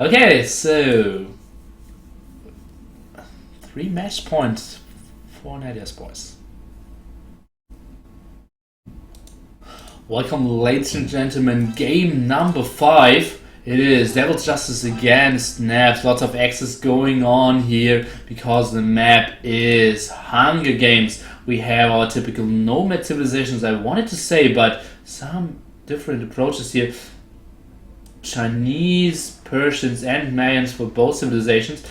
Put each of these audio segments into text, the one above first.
Okay, so 3 match points for Nadya's boys. Welcome, ladies and gentlemen. Game number 5. It is Devil's Justice against Naps. Lots of X's going on here because the map is Hunger Games. We have our typical nomad civilizations, I wanted to say, but some different approaches here. Chinese, Persians, and Mayans for both civilizations,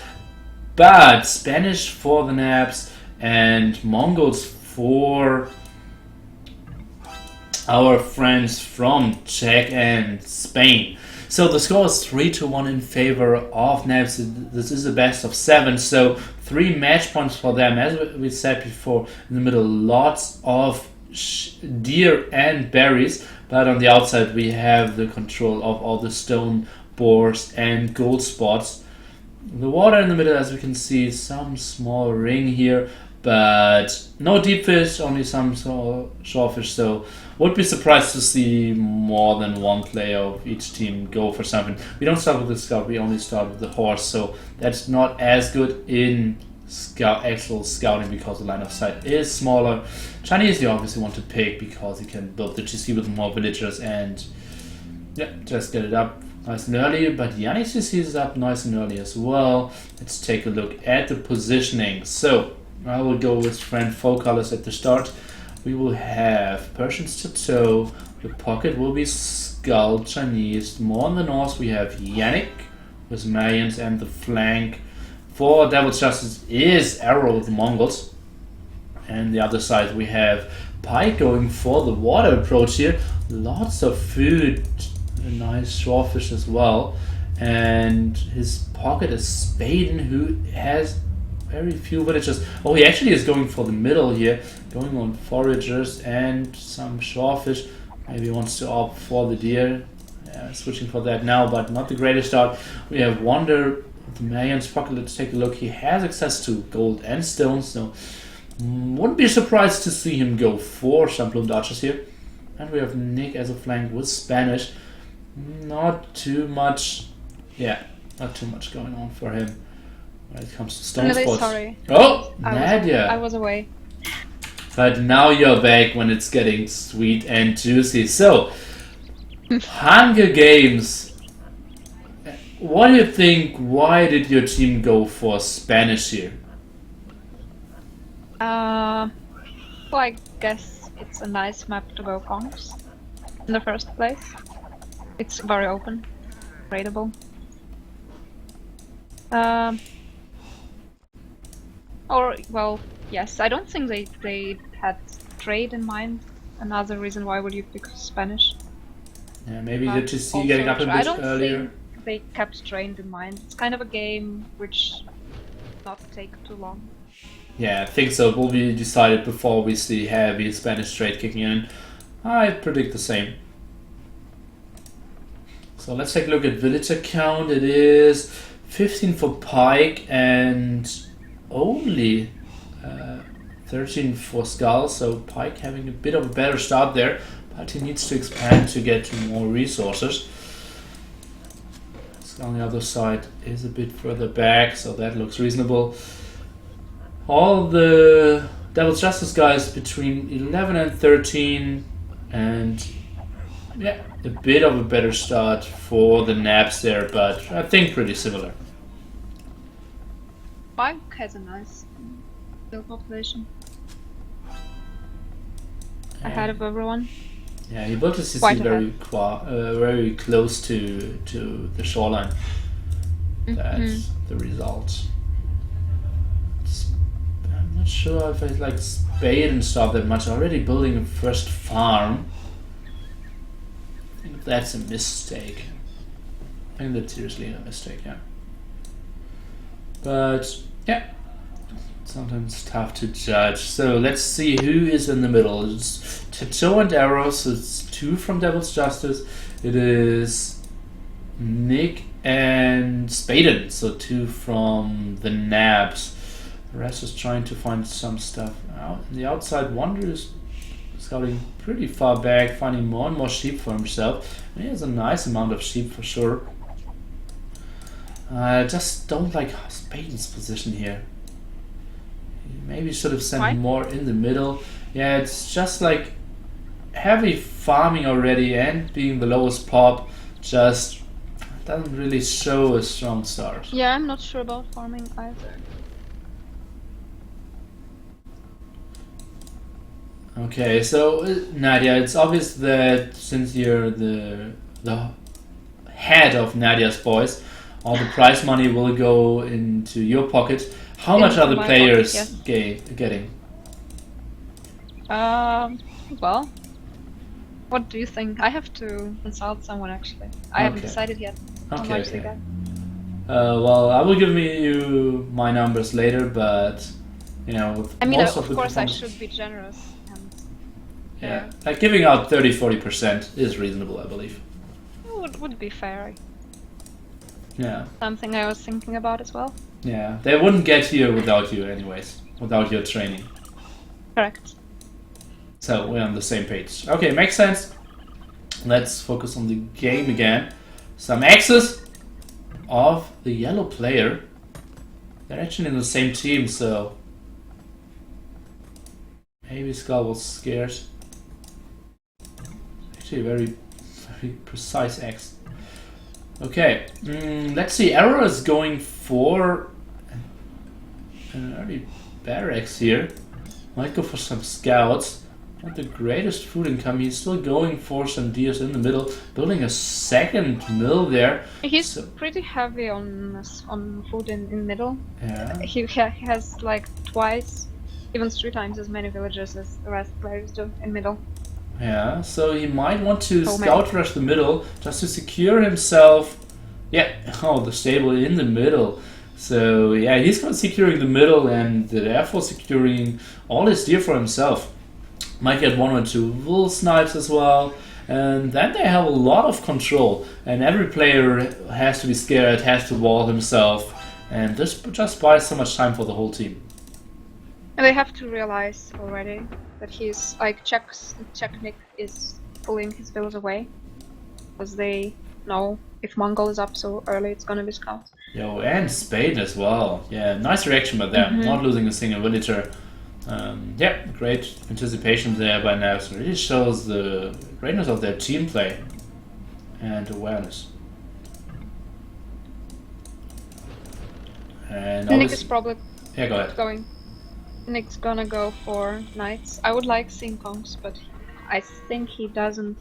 but Spanish for the Naps and Mongols for our friends from Czech and Spain. So the score is 3-1 in favor of Naps. This is a best of 7, so 3 match points for them. As we said before, in the middle, lots of deer and berries, but on the outside we have the control of all the stone boars and gold spots. The water in the middle, as we can see, some small ring here, but no deep fish, only some small shorefish. So would be surprised to see more than one player of each team go for something. We don't start with the scout, we only start with the horse, so that's not as good in actual scouting because the line of sight is smaller. Chinese you obviously want to pick because you can build the GC with more villagers and yeah, just get it up nice and early. But Yannick's GC is up nice and early as well. Let's take a look at the positioning. So I will go with friend foe colors at the start. We will have Persians to toe. The pocket will be Skull Chinese. More on the north we have Yannick with Mayans, and the flank for Devil's Justice is Arrow with the Mongols. And the other side we have Pike going for the water approach here. Lots of food, a nice shorefish as well. And his pocket is Spaden, who has very few villagers. Oh, he actually is going for the middle here, going on foragers and some shorefish. Maybe he wants to opt for the deer. Switching for that now, but not the greatest start. We have Wonder, the Mayan's pocket. Let's take a look. He has access to gold and stones, so wouldn't be surprised to see him go for some plumed archers here. And we have Nick as a flank with Spanish. Not too much, not too much going on for him when it comes to stone really spots. Sorry. Oh, Nadya. I was away. But now you're back when it's getting sweet and juicy. So, Hunger Games. What do you think? Why did your team go for Spanish here? Well, I guess it's a nice map to go Conquerors in the first place. It's very open, raidable. Well, yes, I don't think they had trade in mind. Another reason why would you pick Spanish? Yeah, maybe the GC getting up a bit I don't earlier. think they kept trade in mind. It's kind of a game which not take too long. Yeah, I think so. It will be decided before we see heavy Spanish trade kicking in. I predict the same. So let's take a look at villager count. It is 15 for Pike and only 13 for Skull. So Pike having a bit of a better start there, but he needs to expand to get to more resources. Skull on the other side is a bit further back, so that looks reasonable. All the Devil's Justice guys between 11 and 13, and yeah, a bit of a better start for the Naps there, but I think pretty similar. Pike has a nice build population. Ahead of everyone. Yeah, he built his CC very close to the shoreline. That's the result. I'm not sure if I like Spade and stuff that much. Already building a first farm. I think that's a mistake. I think that's seriously a mistake, yeah. But yeah, sometimes tough to judge. So let's see who is in the middle. It's Tato and Arrows. So it's 2 from Devil's Justice. It is Nick and Spaden. So 2 from the Naps. The rest is trying to find some stuff out. The outside Wonder is scouting pretty far back, finding more and more sheep for himself. And he has a nice amount of sheep for sure. I just don't like Spain's position here. Maybe should have sent Why? more in the middle. Yeah, it's just like heavy farming already and being the lowest pop just doesn't really show a strong start. Yeah, I'm not sure about farming either. Okay, so Nadia, it's obvious that since you're the head of Nadia's boys, all the prize money will go into your pocket. How much Into are the my players pocket, getting? Well, what do you think? I have to consult someone actually. I haven't Okay. decided yet how Okay, much they okay. get. Well, I will give you my numbers later, but you know, with I mean, most of the course, I performance- should be generous. And yeah, like giving out 30-40% is reasonable, I believe. would be fair. Yeah, Something I was thinking about as well. yeah, they wouldn't get here without you, anyways, without your training. Correct. So we're on the same page. Okay, makes sense. Let's focus on the game again. Some axes of the yellow player. They're actually in the same team, so maybe Skull was scared. Actually, very precise axe. Okay, let's see. Arrow is going for an early barracks here. Might go for some scouts. Not the greatest food income. He's still going for some deers in the middle, building a second mill there. He's So- pretty heavy on food in middle. Yeah. He has like twice, even 3 times as many villagers as the rest players do in middle. Yeah, so he might want to Oh, man. scout rush the middle just to secure himself. Yeah, oh, the stable in the middle. So yeah, he's securing the middle and therefore securing all his deer for himself. Might get 1 or 2 wool snipes as well. And then they have a lot of control. And every player has to be scared, has to wall himself. And this just buys so much time for the whole team. And they have to realize already that he's like Czech Nick is pulling his villas away, because they know if Mongol is up so early, it's gonna be scouts. Yo, and Spain as well. Yeah, nice reaction by them. Not losing a single villager. Yeah, great anticipation there by now. So it really shows the greatness of their team play and awareness. And Nick is probably yeah, go ahead. going. Nick's gonna go for knights. I would like seeing conks, but I think he doesn't.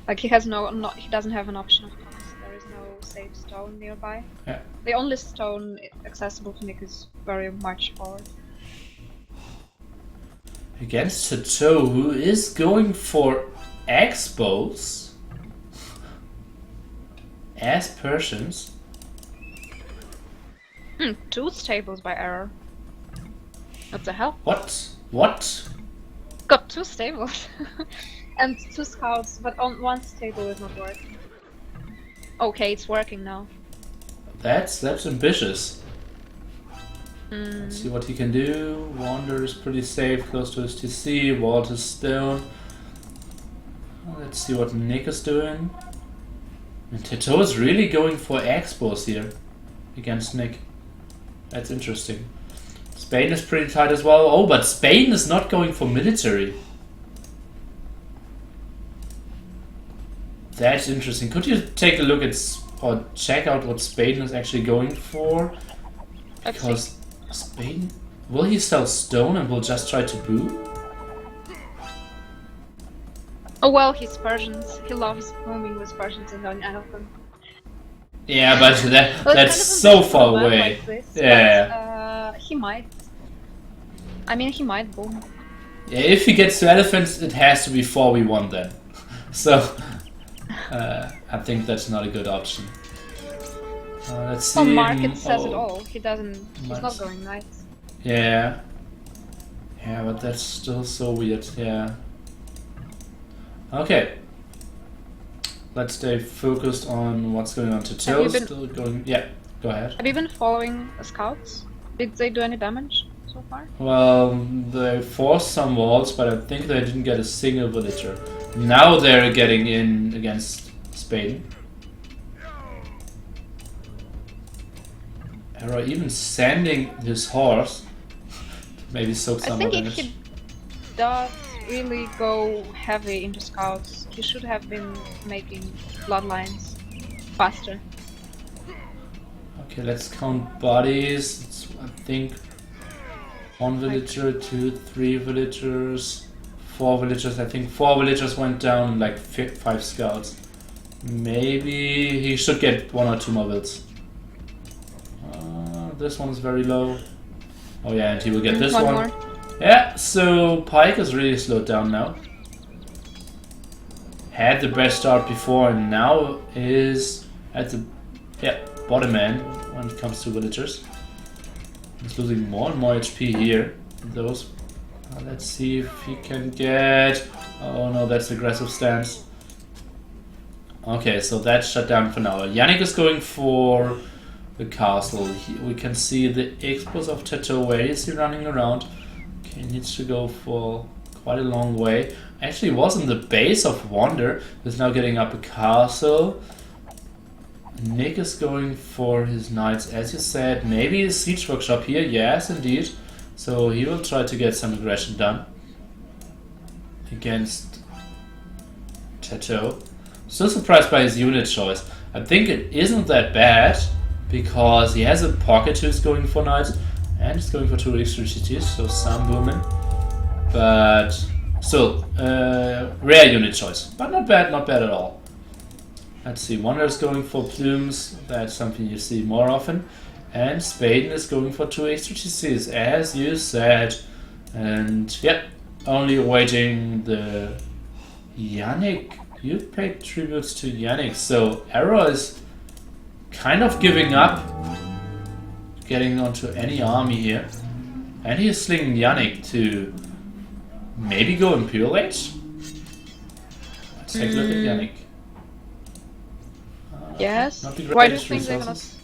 Like he has he doesn't have an option of conks. There is no safe stone nearby. Yeah. The only stone accessible to Nick is very much forward. Against Chateau, who is going for expos as Persians. 2 stables by error. What the hell? What? What? Got 2 stables and 2 scouts, but on 1 stable is not working. Okay, it's working now. That's ambitious. Let's see what he can do. Wander is pretty safe, close to his TC. Walt is stone. Let's see what Nick is doing. And Tato is really going for expos here against Nick. That's interesting. Spain is pretty tight as well. Oh, but Spain is not going for military. That's interesting. Could you take a look at or check out what Spain is actually going for? Let's see. Because Spain, will he sell stone and will just try to boo? Oh well, he's Persians. He loves roaming with Persians and on elephant. Yeah, but Well, that's it's kind of so ambitious far for a man away. like this, Yeah. but, he might. I mean, he might boom. Yeah, if he gets to elephants, it has to be 4v1 then. So, I think that's not a good option. Let's see. Well, market says it all. He doesn't. He's Nice. not going knights. Yeah. Yeah, but that's still so weird. Yeah. Okay. Let's stay focused on what's going on to Have Till. you been- Still going. Yeah, go ahead. Have you been following the scouts? Did they do any damage so far? Well, they forced some walls, but I think they didn't get a single villager. Now they're getting in against Spain. Arrow even sending his horse to maybe soak I some think more if damage. he does really go heavy into scouts, he should have been making bloodlines faster. Okay, let's count bodies. It's, I think 1 villager, 2, 3 villagers, 4 villagers. I think 4 villagers went down, like 5 scouts. Maybe he should get 1 or 2 more builds. This one is very low. Oh yeah, and he will get this one. More. Yeah, so Pike is really slowed down now. Had the best start before and now is at the bottom end when it comes to villagers. He's losing more and more HP here. Those. Let's see if he can get. Oh no, that's aggressive stance. Okay, so that's shut down for now. Yannick is going for the castle. We can see the expos of Tattoo. Where is he running around? Okay, he needs to go for quite a long way. Actually, was in the base of Wonder. He's now getting up a castle. Nick is going for his knights, as you said. Maybe a siege workshop here. Yes, indeed. So he will try to get some aggression done against Tattoo. Still surprised by his unit choice. I think it isn't that bad because he has a pocket who's going for knights and he's going for 2 extra GTs, so some booming. But still, rare unit choice. But not bad at all. Let's see, Wonder is going for plumes. That's something you see more often. And Spaden is going for 2 extra GCs, as you said. And yep, only awaiting the Yannick. You paid tributes to Yannick, so Arrow is kind of giving up getting onto any army here. And he is slinging Yannick to maybe go Imperial Age? Let's take a look at Yannick. Yes. Not the Why do you greatest think they're gonna... resources.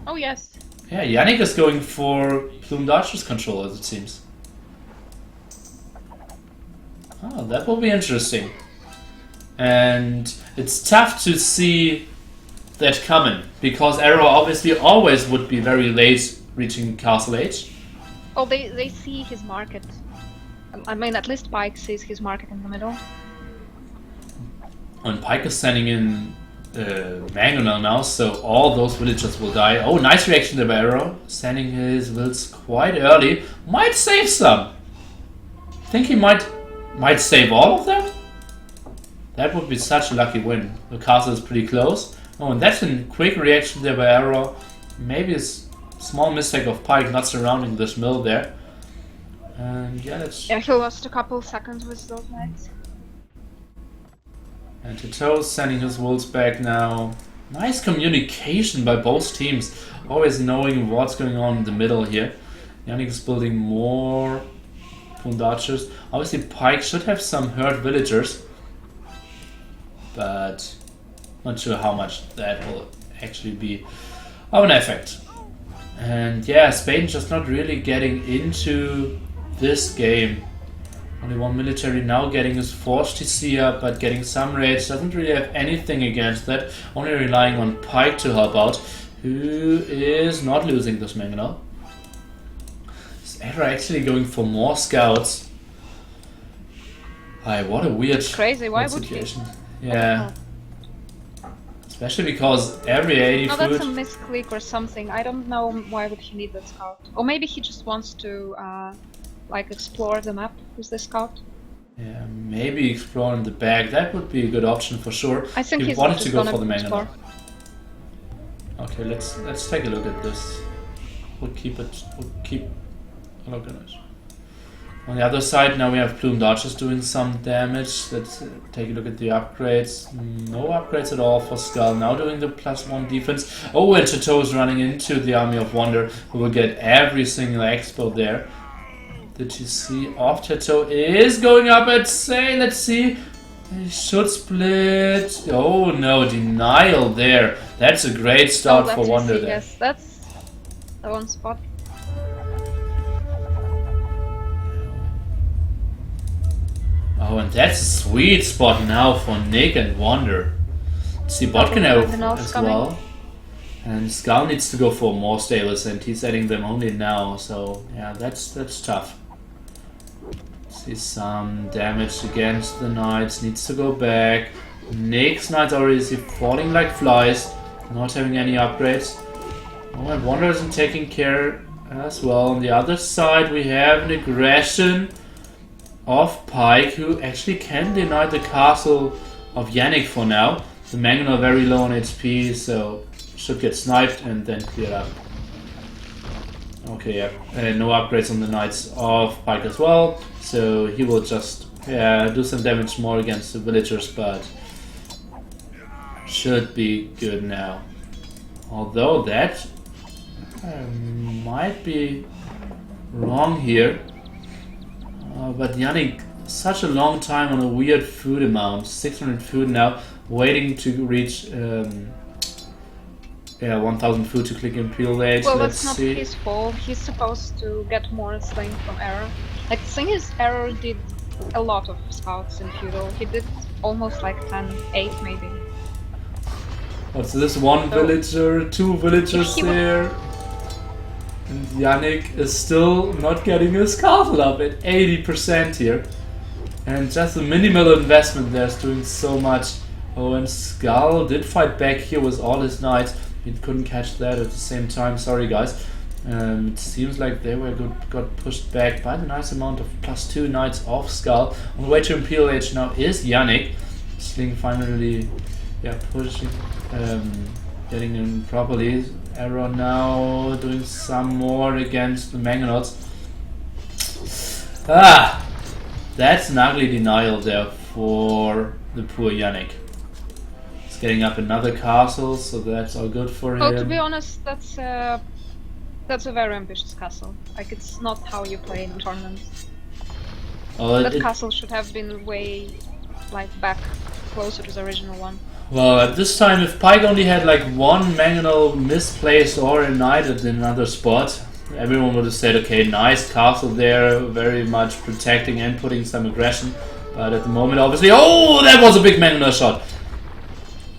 Oh yes. Yeah, Yannick is going for Plumed Archers control, as it seems. Oh, that will be interesting. And it's tough to see that coming, because Arrow obviously always would be very late reaching Castle Age. Oh, they see his market. I mean, at least Pike sees his market in the middle. And Pike is sending in Mangonel now, so all those villagers will die. Oh, nice reaction there by Arrow. Sending his wills quite early. Might save some. Think he might save all of them? That would be such a lucky win. The castle is pretty close. Oh, and that's a quick reaction there by Arrow. Maybe a small mistake of Pike not surrounding this mill there. And yeah, that's... Yeah, he lost a couple seconds with those knights. And Tito's sending his wolves back now. Nice communication by both teams. Always knowing what's going on in the middle here. Yannick is building more Plumed Archers. Obviously Pike should have some hurt villagers. But not sure how much that will actually be of an effect. And yeah, Spain just not really getting into this game. Only 1 military now getting his force TC up, but getting some raids. Doesn't really have anything against that. Only relying on Pike to help out, who is not losing this Mangonel. Is Edra actually going for more scouts? Hi, what a weird Crazy, why would situation. Yeah. Especially because every 80 No, foot... that's a misclick or something. I don't know why would he need that scout. Or maybe he just wants to like explore the map with the scout. Yeah, maybe exploring the back. That would be a good option for sure. I think he he's wanted just to go gonna for the main explore. Okay, let's take a look at this. We'll keep a look at it. On the other side, now we have Plumed Archers doing some damage. Let's take a look at the upgrades. No upgrades at all for Skull. Now doing the +1 defense. Oh, and Chateau is running into the Army of Wonder, who will get every single expo there. Did you see off Chateau is going up at say, let's see. He should split. Oh no, denial there. That's a great start for Wonder there. Yes, that's the one spot. Oh, and that's a sweet spot now for Nick and Wonder. See Botkin as well. And Skull needs to go for more stables, and he's adding them only now. So yeah, that's tough. See some damage against the Knights. Needs to go back. Nick's Knights already falling like flies, not having any upgrades. Oh, and Wonder isn't taking care as well. On the other side, we have an aggression of Pike, who actually can deny the castle of Yannick for now. The Mangon are very low on HP, so should get sniped and then cleared up. Okay, yeah, no upgrades on the Knights of Pike as well, so he will just do some damage more against the villagers, but should be good now. Although that might be wrong here. But Yannick, such a long time on a weird food amount, 600 food now, waiting to reach 1000 food to click Imperial Age. Well, Let's that's not see. his fault. He's supposed to get more Sling from Arrow. Like, the thing is, Arrow did a lot of scouts in Feudal. He did almost like 10, 8 maybe. What's this? One villager, two villagers He there. And Yannick is still not getting his castle up at 80% here. And just a minimal investment there is doing so much. Oh, and Skull did fight back here with all his knights. He couldn't catch that at the same time. Sorry, guys. It seems like they got pushed back by the nice amount of +2 knights of Skull. On the way to Imperial Age now is Yannick. Sling finally, pushing, getting him properly. Arrow now doing some more against the Mangonauts. That's an ugly denial there for the poor Yannick. He's getting up another castle, so that's all good for him. Well, to be honest, that's a very ambitious castle. Like, it's not how you play in tournaments. That castle should have been way, like, back closer to the original one. Well, at this time, if Pike only had like one Mangonel misplaced or a knight at another spot, everyone would have said, okay, nice castle there, very much protecting and putting some aggression. But at the moment, obviously, oh, that was a big Mangonel shot.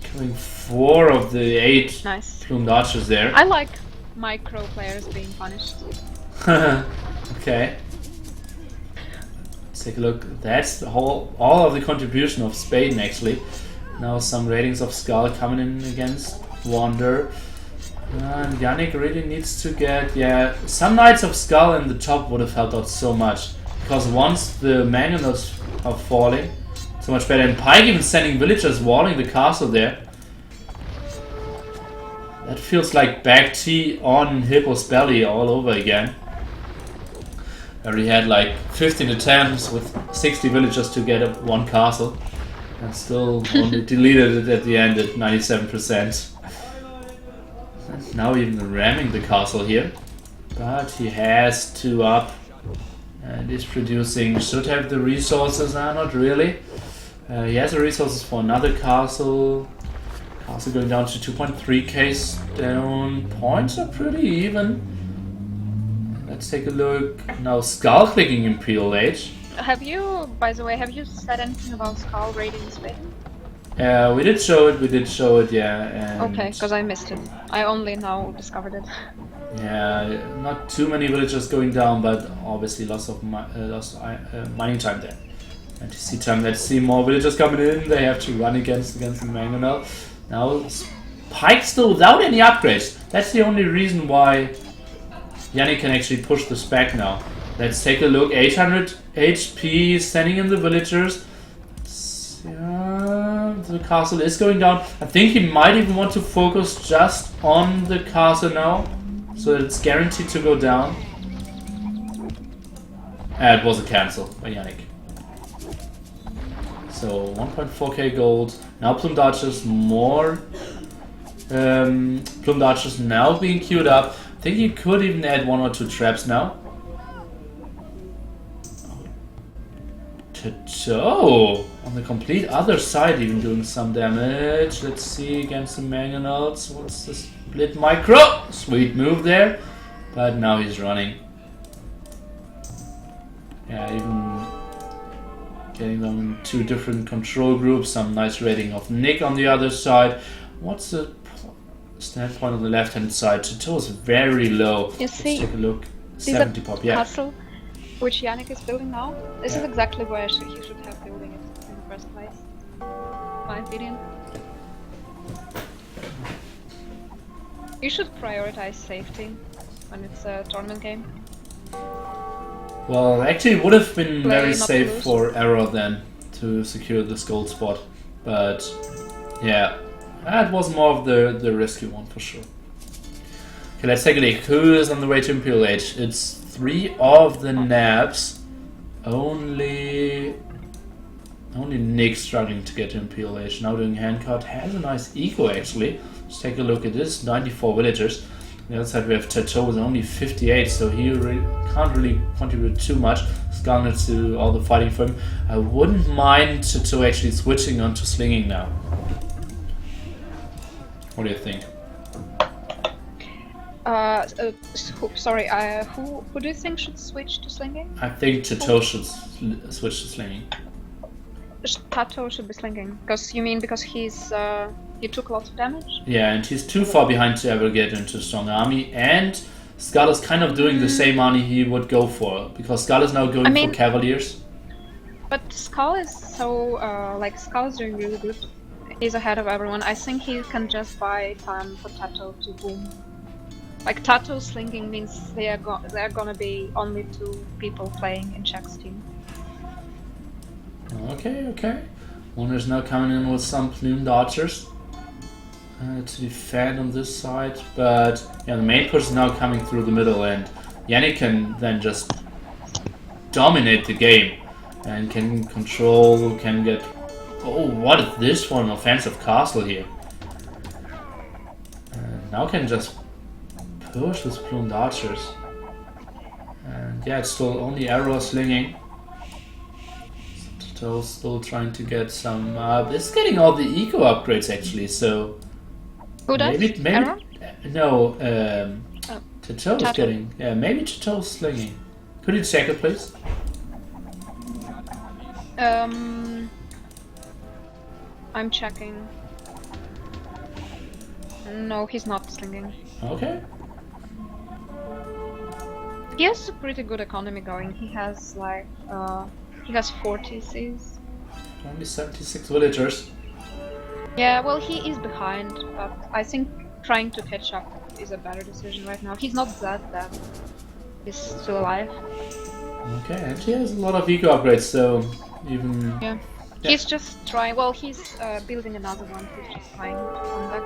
Killing 4 of the 8 plumed archers there. I like micro players being punished. Okay. Let's take a look. That's all of the contribution of Spaden actually. Now some ratings of Skull coming in against Wander. And Yannick really needs to get, some Knights of Skull in the top would have helped out so much. Because once the Mangonels are falling, so much better. And Pike even sending villagers walling the castle there. That feels like back T on Hippo's belly all over again. Where he had like 15 attempts with 60 villagers to get up one castle. And still only deleted it at the end at 97%. And now even ramming the castle here. But he has 2 up. And is producing, should have the resources, not really. He has the resources for another castle. Castle going down to 2.3k stone. Points are pretty even. Let's take a look. Now Skull clicking Imperial Age. Have you, by the way, said anything about Skull raiding Spain? We did show it, yeah. And okay, because I missed it. I only now discovered it. Yeah, not too many villagers going down, but obviously lots of mining time there. And see time, let's see more villagers coming in. They have to run against the Mangonel. Now Pike still without any upgrades. That's the only reason why Yannick can actually push this back now. Let's take a look. 800 HP standing in the villagers. The castle is going down. I think he might even want to focus just on the castle now, so that it's guaranteed to go down. It was a cancel by Yannick. So 1.4k gold. Now plumed archers, more plumed archers now being queued up. I think you could even add 1 or 2 traps now. Oh, on the complete other side even doing some damage. Let's see against the Mangonels. What's the split micro? Sweet move there. But now he's running. Yeah, even getting them in 2 different control groups. Some nice rating of Nick on the other side. What's the standpoint on the left hand side. Chateau is very low. You Let's see, take a look. see 70 the pop, yeah. castle which Yannick is building now? This is Yeah. exactly where he should have building it in the first place. My opinion. You should prioritize safety when it's a tournament game. Well, actually, it would have been Play very not safe to lose. for Arrow then to secure this gold spot. But yeah, that was more of the risky one for sure. Okay, let's take a look. Who is on the way to Imperial Age? It's 3 of the nabs. Only Nick struggling to get to Imperial Age. Now doing handcart. Has a nice eco actually. Let's take a look at this. 94 villagers. On the other side we have Chateau with only 58, so he can't really contribute too much. Scarlet to all the fighting for him. I wouldn't mind Chateau actually switching onto slinging now. What do you think? Who do you think should switch to slinging? I think Chateau should switch to slinging. Tato should be slinging. Because he took lots of damage? Yeah, and he's too far behind to ever get into a strong army, and Skull is kind of doing the same army he would go for, because Skull is now going for Cavaliers. But Skull is so, Skull is doing really good. He's ahead of everyone. I think he can just buy time for Tato to boom. Like, Tato slinging means they're gonna be only 2 people playing in Czech's team. Okay. One is now coming in with some plumed archers to defend on this side, but yeah, the main push is now coming through the middle, and Yannick can then just dominate the game and can control, can get... Oh, what is this for an offensive castle here? And now can just push with plumed archers. And yeah, it's still only arrow slinging. Still trying to get some... it's getting all the eco upgrades actually, so... Who does? Maybe Arrow? No, Chateau is Tato. getting... Yeah, maybe Chateau's slinging. Could you check it, please? I'm checking. No, he's not slinging. Okay. He has a pretty good economy going. He has he has 40 Cs. Only 76 villagers. Yeah, well, he is behind, but I think trying to catch up is a better decision right now. He's not that bad. He's still alive. Okay, and he has a lot of eco upgrades, so even... Yeah. He's just trying. Well, he's building another one. He's just trying to come back.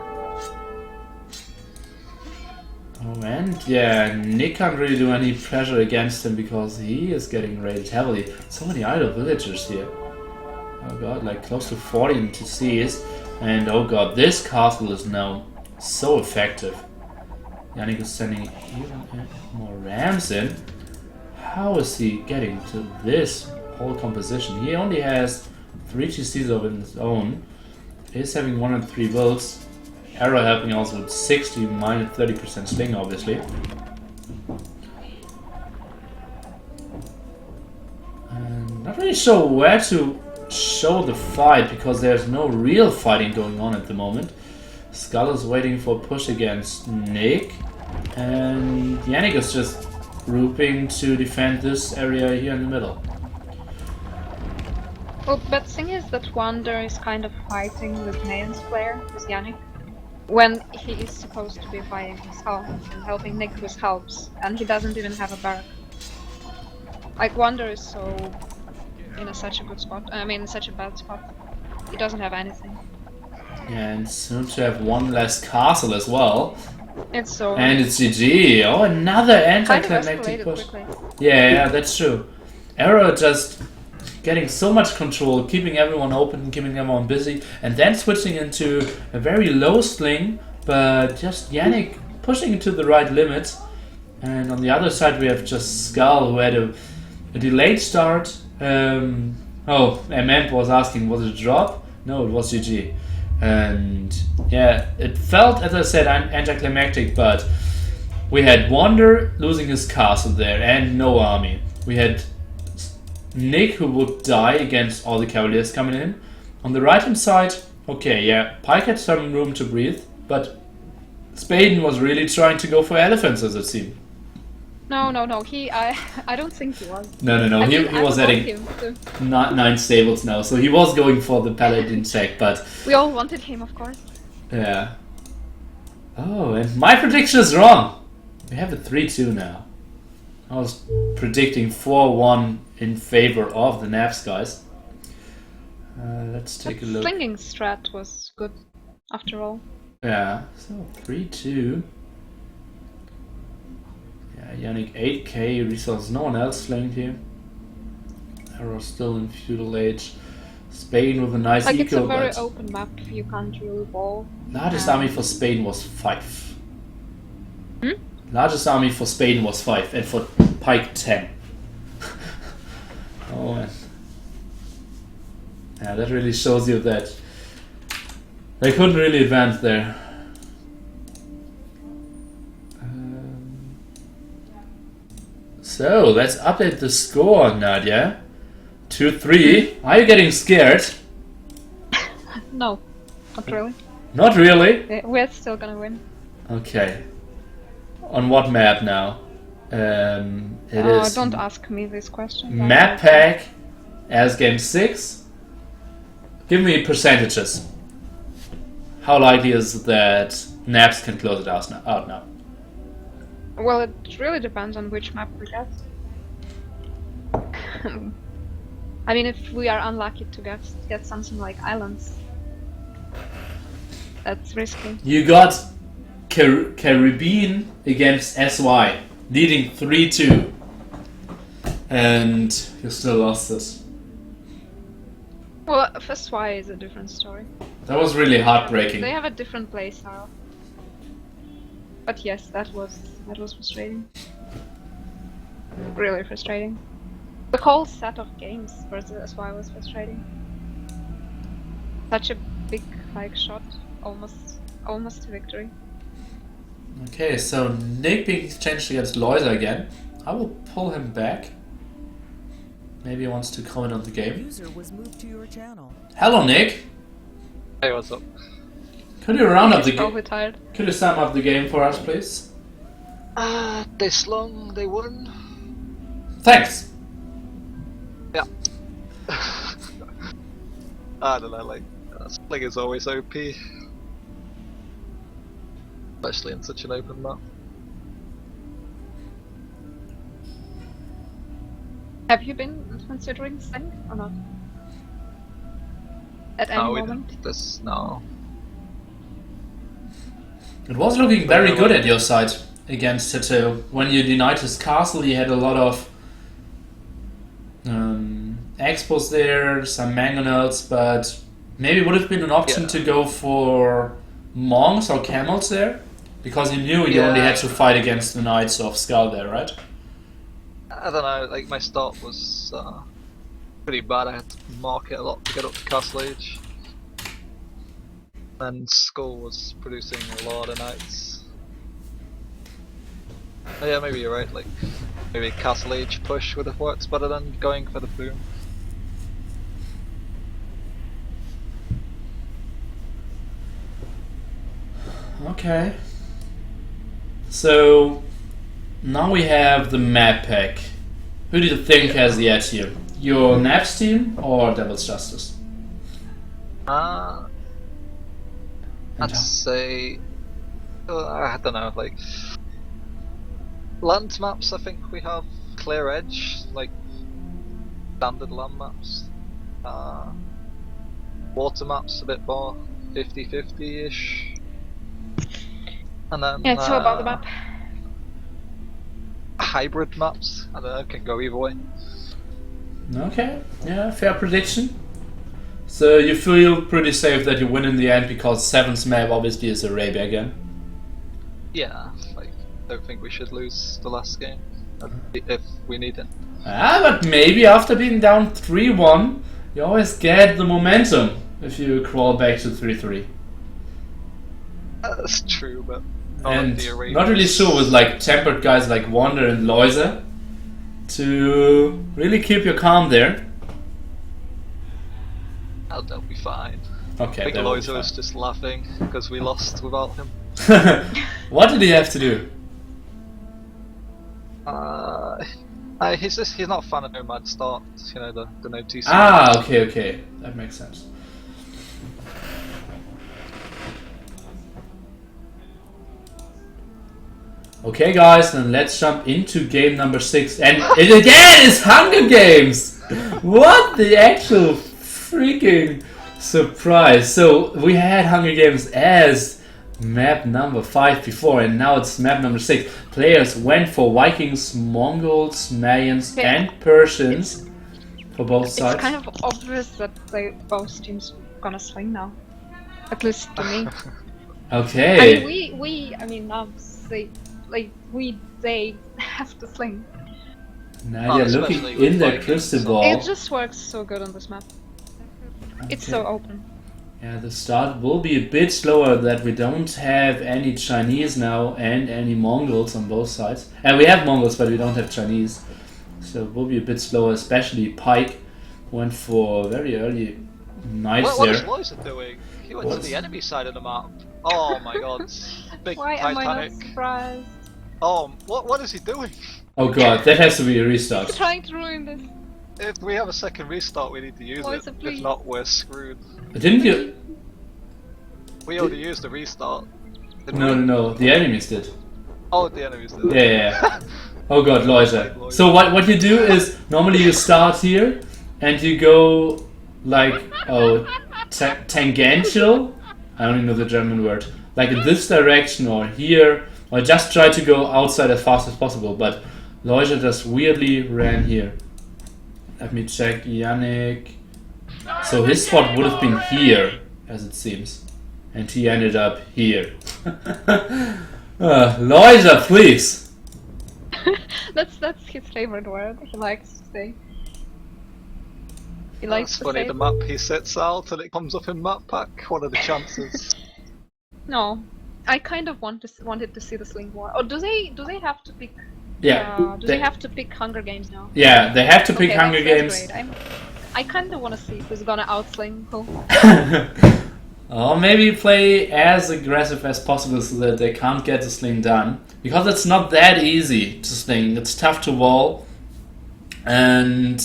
Oh, and yeah, Nick can't really do any pressure against him because he is getting raided heavily. So many idle villagers here. Oh god, like close to 40 into Cs. And oh god, this castle is now so effective. Yannick is sending even more rams in. How is he getting to this whole composition? He only has 3 GCs of his own. He's having 103 builds. Arrow helping also with 60 minus 30% sling, obviously. And not really sure where to show the fight because there's no real fighting going on at the moment. Skull is waiting for a push against Nick, and Yannick is just grouping to defend this area here in the middle. Well, but thing is that Wander is kind of fighting with Nayan's player, with Yannick, when he is supposed to be fighting his help and helping Nick with helps, and he doesn't even have a barrack. Like, Wander is so in such a good spot. I mean, such a bad spot. He doesn't have anything. And soon to have one less castle as well. It's so. And it's GG. Oh, another kind of anticlimactic escalated push. quickly. Yeah, that's true. Arrow just getting so much control, keeping everyone open, keeping everyone busy, and then switching into a very low sling, but just Yannick pushing it to the right limits. And on the other side we have just Skull, who had a delayed start. Ament was asking, was it a drop? No, it was GG. And yeah, it felt, as I said, anticlimactic, but we had Wander losing his castle there and no army. We had Nick, who would die against all the Cavaliers coming in. On the right hand side, okay, yeah, Pike had some room to breathe, but Spain was really trying to go for elephants, as it seemed. No. I don't think he was. No. I He mean, I was would adding want him to. 9 stables now, so he was going for the paladin check, but We all wanted him, of course. yeah. Oh, and my prediction is wrong. We have a 3-2 now. I was predicting 4-1 in favor of the Naps guys. Let's take a That look. slinging strat was good, after all. Yeah, so 3-2. Yeah, Yannick 8k resources. No one else slain here. Arrow still in feudal age. Spain with a nice Like, eco, it's a very but open map, you can't really ball. largest army for Spain was 5. Hmm? Largest army for Spain was 5, and for Pike 10. Oh man. Yeah, that really shows you that they couldn't really advance there. So let's update the score, Nadya. 2-3. Are you getting scared? No, not really. Not really. We're still gonna win. Okay. On what map now? It is Don't ask me this question. map pack as game 6. Give me percentages. How likely is that Naps can close it out now? Well, it really depends on which map we get. I mean, if we are unlucky to get something like islands, that's risky. You got Caribbean against SY, leading 3-2. And you still lost it. Well, FSY is a different story. That was really heartbreaking. They have a different playstyle. But yes, that was frustrating. Really frustrating. The whole set of games versus SY was frustrating. Such a big shot, almost victory. Okay, so Nick being exchanged against Loiser again. I will pull him back. Maybe he wants to comment on the game. User was moved to your channel. Hello, Nick. Hey, what's up? Could you round up the He's game? probably tired. Could you sum up the game for us, please? They slung, they won. Thanks. Yeah. I don't know, like, sling is always OP. Especially in such an open map. Have you been considering Sling or not? At any No, we moment? didn't. No. It was looking very good at your side against Tattoo. When you denied his castle, you had a lot of expos there, some mangonels, but maybe it would have been an option to go for monks or camels there, because you knew you only had to fight against the Knights of Skull there, right? I don't know, like, my start was pretty bad. I had to mark it a lot to get up to Castle Age. And Skull was producing a lot of knights. Oh yeah, maybe you're right, like, maybe Castle Age push would have worked better than going for the boom. Okay. So now we have the map pack. Who do you think has the edge here? Your Naps team or Devil's Justice? I'd say, I don't know, like, land maps I think we have clear edge, like standard land maps. Water maps a bit more 50-50-ish. And then Yeah, it's all about the map. hybrid maps, I don't know, can go either way. Okay, yeah, fair prediction. So you feel pretty safe that you win in the end because 7th map obviously is Arabia again. Yeah, like, don't think we should lose the last game if we need it. But maybe after being down 3-1, you always get the momentum if you crawl back to 3-3. That's true, but And not really sure with like tempered guys like Wander and Loiser to really keep your calm there. They'll be fine. Okay, I think that will be Loiser was fine. just laughing because we lost without him. What did he have to do? He's not a fan of Nomad start, you know, the no TC. Ah, okay, that makes sense. Okay, guys, then let's jump into game number 6, and it again is Hunger Games. What the actual freaking surprise! So we had Hunger Games as map number 5 before, and now it's map number 6. Players went for Vikings, Mongols, Mayans, Yeah. and Persians for both It's sides. kind of obvious that both teams gonna swing now. At least to me. Okay. I mean, now they have to sling. Nadia looking especially in with the Vikings. crystal ball. It just works so good on this map. It's so Okay. open. Yeah, the start will be a bit slower that we don't have any Chinese now and any Mongols on both sides. And we have Mongols, but we don't have Chinese. So it will be a bit slower, especially Pike went for very early knives What is there. Loisa doing? He went to What's- the enemy side of the map. Oh my god. Big Why am I Titanic. not surprised? Oh, what is he doing? Oh god, that has to be a He's restart. trying to ruin this. If we have a second restart, we need to use Loisa, it. please. If not, we're screwed. Didn't you? We already used the restart. didn't No, we? no, no. The enemies did. Oh, the enemies did. Yeah. Oh god, Loisa. So what you do is normally you start here and you go like tangential. I don't even know the German word. Like in this direction or here, or just try to go outside as fast as possible. But Loisa just weirdly ran here. Let me check. Yannick. So his spot would have been here, as it seems, and he ended up here. Loisa, please. That's his favorite word. He likes to say. He likes That's to funny, say. the map he sets out and it comes up in map pack. What are the chances? No, I kind of wanted to see the sling war. Or do they have to pick? Yeah. Do they have to pick Hunger Games now? Yeah, they have to pick Okay, Hunger that's Games. great. I kind of want to see who's gonna outsling who. Or maybe play as aggressive as possible so that they can't get the sling done. Because it's not that easy to sling. It's tough to wall. And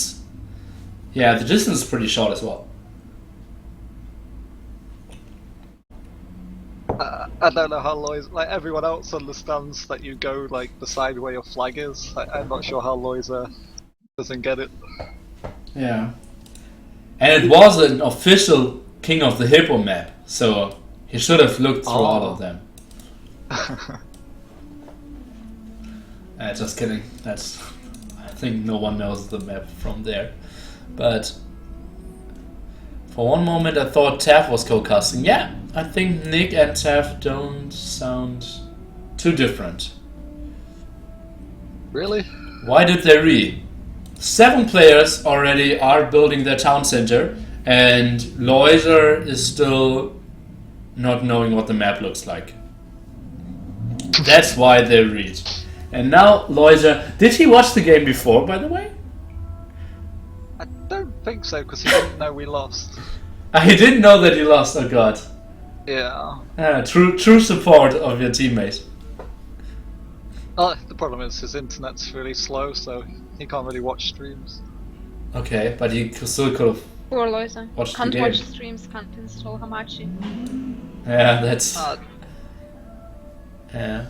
yeah, the distance is pretty short as well. I don't know how Loisa, like everyone else understands that you go like the side where your flag is. I'm not sure how Loisa doesn't get it. Yeah. And it was an official King of the Hippo map. So he should have looked through all of them. Just kidding. That's. I think no one knows the map from there. But for one moment I thought Taff was co-casting. Yeah, I think Nick and Taff don't sound too different. Really? Why did they re? 7 players already are building their town center, and Loiser is still not knowing what the map looks like. That's why they read. And now Loiser, did he watch the game before, by the way? I don't think so because he didn't know we lost. I didn't know that he lost. Oh god. Yeah. True support of your teammate. The problem is his internet's really slow, so he can't really watch streams. Okay, but he still could have. Poor Loisa. Watch the Can't game. watch streams, can't install Hamachi. Yeah, that's. Uh, Yeah.